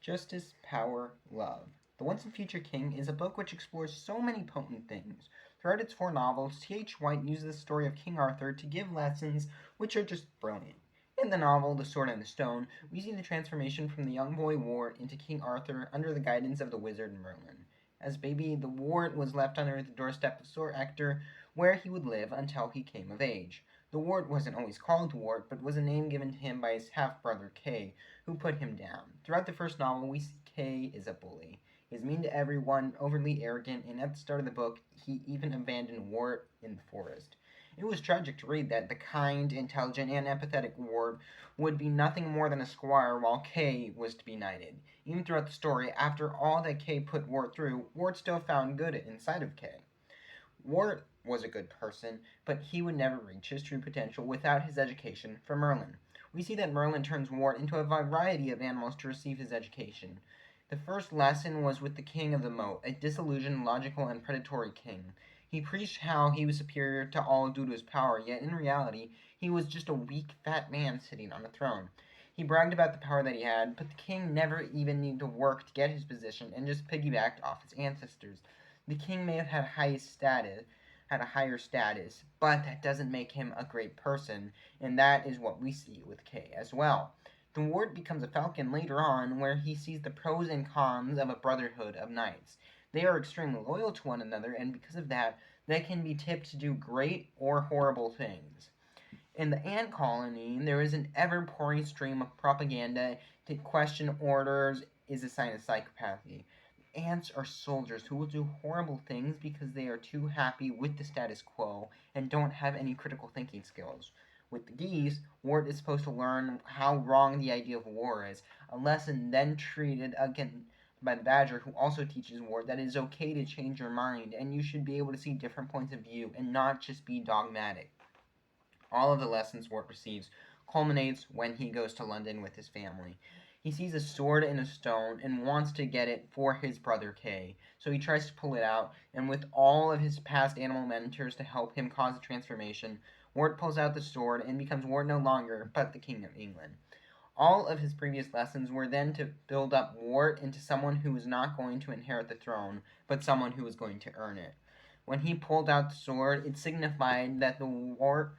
Justice, Power, Love. The Once and Future King is a book which explores so many potent things. Throughout its four novels, T.H. White uses the story of King Arthur to give lessons which are just brilliant. In the novel, The Sword and the Stone, we see the transformation from the young boy Wart into King Arthur under the guidance of the wizard Merlin. As baby, the Wart was left under the doorstep of Sir Ector, where he would live until he came of age. The Wart wasn't always called Wart, but was a name given to him by his half brother Kay, who put him down. Throughout the first novel, we see Kay is a bully. He is mean to everyone, overly arrogant, and at the start of the book, he even abandoned Wart in the forest. It was tragic to read that the kind, intelligent, and empathetic Wart would be nothing more than a squire while Kay was to be knighted. Even throughout the story, after all that Kay put Wart through, Wart still found good inside of Kay. Wart was a good person, but he would never reach his true potential without his education from Merlin. We see that Merlin turns Wart into a variety of animals to receive his education. The first lesson was with the King of the Moat, a disillusioned, logical, and predatory king. He preached how he was superior to all due to his power, yet in reality, he was just a weak, fat man sitting on a throne. He bragged about the power that he had, but the king never even needed to work to get his position and just piggybacked off his ancestors. The king may have had a higher status, but that doesn't make him a great person, and that is what we see with Kay as well. The Wart becomes a falcon later on, where he sees the pros and cons of a brotherhood of knights. They are extremely loyal to one another, and because of that, they can be tipped to do great or horrible things. In the ant colony, there is an ever pouring stream of propaganda to question orders is a sign of psychopathy. Ants are soldiers who will do horrible things because they are too happy with the status quo and don't have any critical thinking skills. With the geese, Wart is supposed to learn how wrong the idea of war is, a lesson then treated again by the badger, who also teaches Wart that it is okay to change your mind and you should be able to see different points of view and not just be dogmatic. All of the lessons Wart receives culminates when he goes to London with his family. He sees a sword in a stone and wants to get it for his brother Kay. So he tries to pull it out, and with all of his past animal mentors to help him cause the transformation, Wart pulls out the sword and becomes Wart no longer, but the King of England. All of his previous lessons were then to build up Wart into someone who was not going to inherit the throne, but someone who was going to earn it. When he pulled out the sword, it signified that the Wart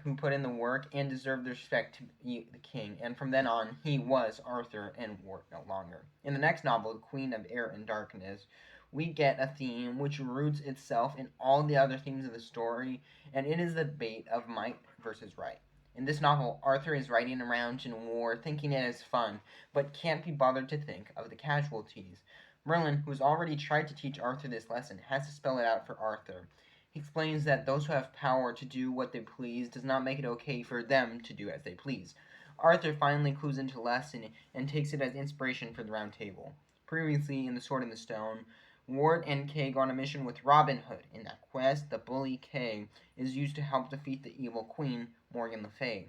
who put in the work and deserved the respect to be the king, and from then on he was Arthur and Wart no longer. In the next novel, The Queen of Air and Darkness, we get a theme which roots itself in all the other themes of the story, and it is the debate of might versus right. In this novel, Arthur is riding around in war thinking it is fun, but can't be bothered to think of the casualties. Merlin, who has already tried to teach Arthur this lesson, has to spell it out for Arthur. He explains that those who have power to do what they please does not make it okay for them to do as they please. Arthur finally clues into the lesson and takes it as inspiration for the Round Table. Previously, in The Sword and the Stone, Wart and Kay go on a mission with Robin Hood. In that quest, the bully Kay is used to help defeat the evil queen, Morgan Le Fay.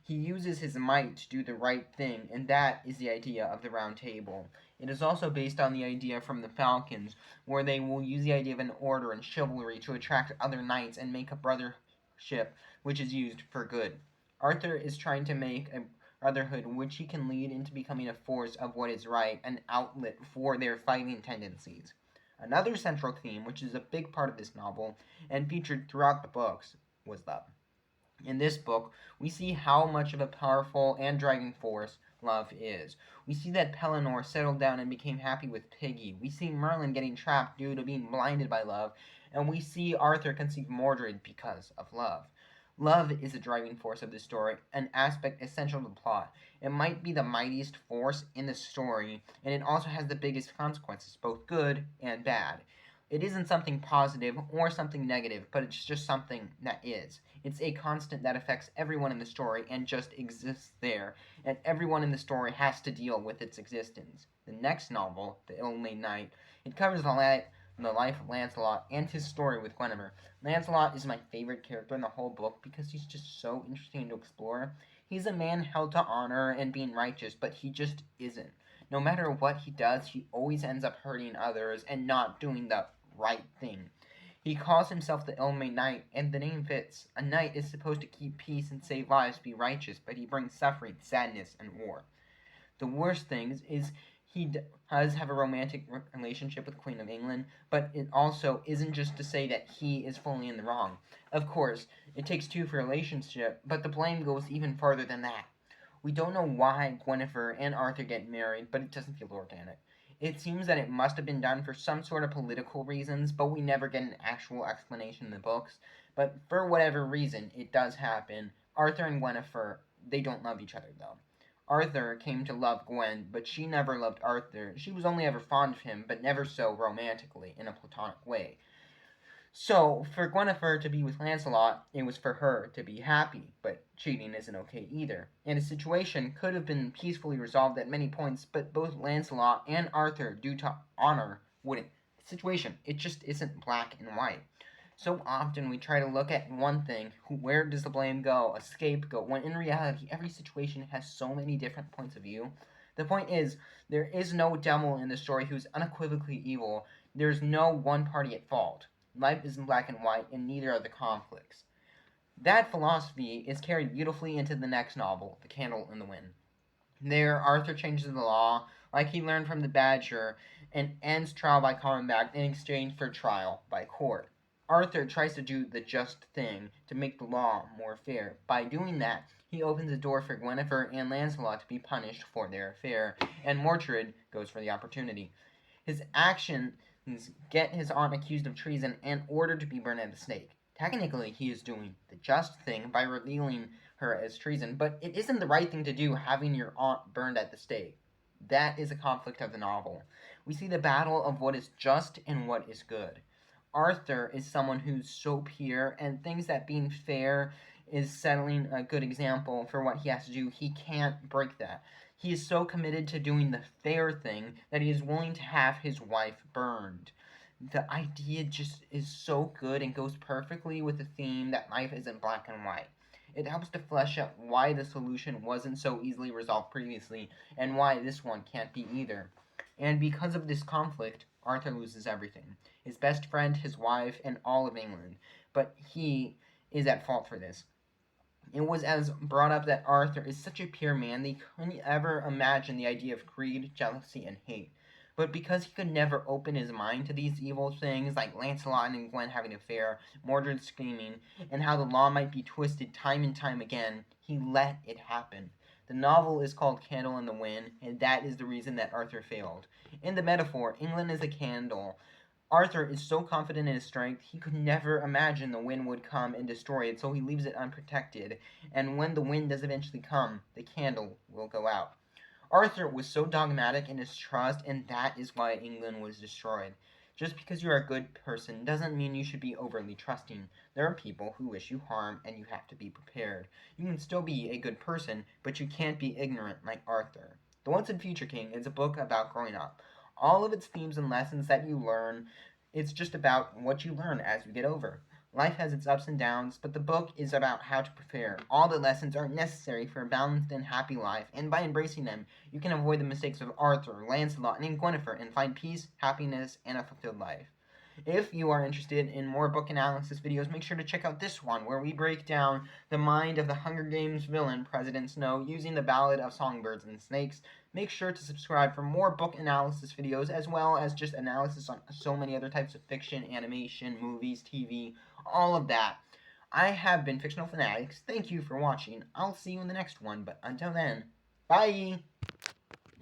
He uses his might to do the right thing, and that is the idea of the Round Table. It is also based on the idea from the Falcons, where they will use the idea of an order and chivalry to attract other knights and make a brothership which is used for good. Arthur is trying to make a brotherhood which he can lead into becoming a force of what is right, an outlet for their fighting tendencies. Another central theme, which is a big part of this novel and featured throughout the books, was love. In this book, we see how much of a powerful and driving force love is. We see that Pellinore settled down and became happy with Piggy. We see Merlin getting trapped due to being blinded by love, and we see Arthur conceive Mordred because of love. Love is the driving force of this story, an aspect essential to the plot. It might be the mightiest force in the story, and it also has the biggest consequences, both good and bad. It isn't something positive or something negative, but it's just something that is. It's a constant that affects everyone in the story and just exists there, and everyone in the story has to deal with its existence. The next novel, The Ill-Made Knight, it covers the life of Lancelot and his story with Guinevere. Lancelot is my favorite character in the whole book because he's just so interesting to explore. He's a man held to honor and being righteous, but he just isn't. No matter what he does, he always ends up hurting others and not doing the right thing. He calls himself the Ill-Made Knight, and the name fits. A knight is supposed to keep peace and save lives, be righteous, but he brings suffering, sadness, and war. The worst thing is He does have a romantic relationship with Queen of England, but it also isn't just to say that he is fully in the wrong. Of course, it takes two for a relationship, but the blame goes even farther than that. We don't know why Guinevere and Arthur get married, but it doesn't feel organic. It seems that it must have been done for some sort of political reasons, but we never get an actual explanation in the books. But for whatever reason, it does happen. Arthur and Guinevere, they don't love each other though. Arthur came to love Gwen, but she never loved Arthur. She was only ever fond of him, but never so romantically, in a platonic way. So, for Guinevere to be with Lancelot, it was for her to be happy, but cheating isn't okay either. And the situation could have been peacefully resolved at many points, but both Lancelot and Arthur, due to honor, wouldn't. The situation, it just isn't black and white. So often we try to look at one thing, where does the blame go, a scapegoat, when in reality every situation has so many different points of view. The point is, there is no devil in the story who's unequivocally evil. There's no one party at fault. Life isn't black and white, and neither are the conflicts. That philosophy is carried beautifully into the next novel, The Candle in the Wind. There, Arthur changes the law, like he learned from the Badger, and ends trial by combat in exchange for trial by court. Arthur tries to do the just thing to make the law more fair. By doing that, he opens the door for Guinevere and Lancelot to be punished for their affair, and Mordred goes for the opportunity. His actions get his aunt accused of treason and ordered to be burned at the stake. Technically, he is doing the just thing by revealing her as treason, but it isn't the right thing to do having your aunt burned at the stake. That is a conflict of the novel. We see the battle of what is just and what is good. Arthur is someone who's so pure and thinks that being fair is settling a good example for what he has to do. He can't break that. He is so committed to doing the fair thing that he is willing to have his wife burned. The idea just is so good and goes perfectly with the theme that life isn't black and white. It helps to flesh out why the solution wasn't so easily resolved previously and why this one can't be either. And because of this conflict, Arthur loses everything: his best friend, his wife, and all of England. But he is at fault for this. It was as brought up that Arthur is such a pure man that he couldn't ever imagine the idea of greed, jealousy, and hate. But because he could never open his mind to these evil things, like Lancelot and Gwen having an affair, Mordred screaming, and how the law might be twisted time and time again, he let it happen. The novel is called Candle in the Wind, and that is the reason that Arthur failed. In the metaphor, England is a candle. Arthur is so confident in his strength, he could never imagine the wind would come and destroy it, so he leaves it unprotected. And when the wind does eventually come, the candle will go out. Arthur was so dogmatic in his trust, and that is why England was destroyed. Just because you're a good person doesn't mean you should be overly trusting. There are people who wish you harm, and you have to be prepared. You can still be a good person, but you can't be ignorant like Arthur. The Once and Future King is a book about growing up. All of its themes and lessons that you learn, it's just about what you learn as you get over. Life has its ups and downs, but the book is about how to prepare. All the lessons are necessary for a balanced and happy life, and by embracing them, you can avoid the mistakes of Arthur, Lancelot, and Guinevere and find peace, happiness, and a fulfilled life. If you are interested in more book analysis videos, make sure to check out this one where we break down the mind of the Hunger Games villain, President Snow, using the Ballad of Songbirds and Snakes. Make sure to subscribe for more book analysis videos, as well as just analysis on so many other types of fiction, animation, movies, TV, all of that. I have been Fictional Fanatics. Thank you for watching. I'll see you in the next one, but until then, bye!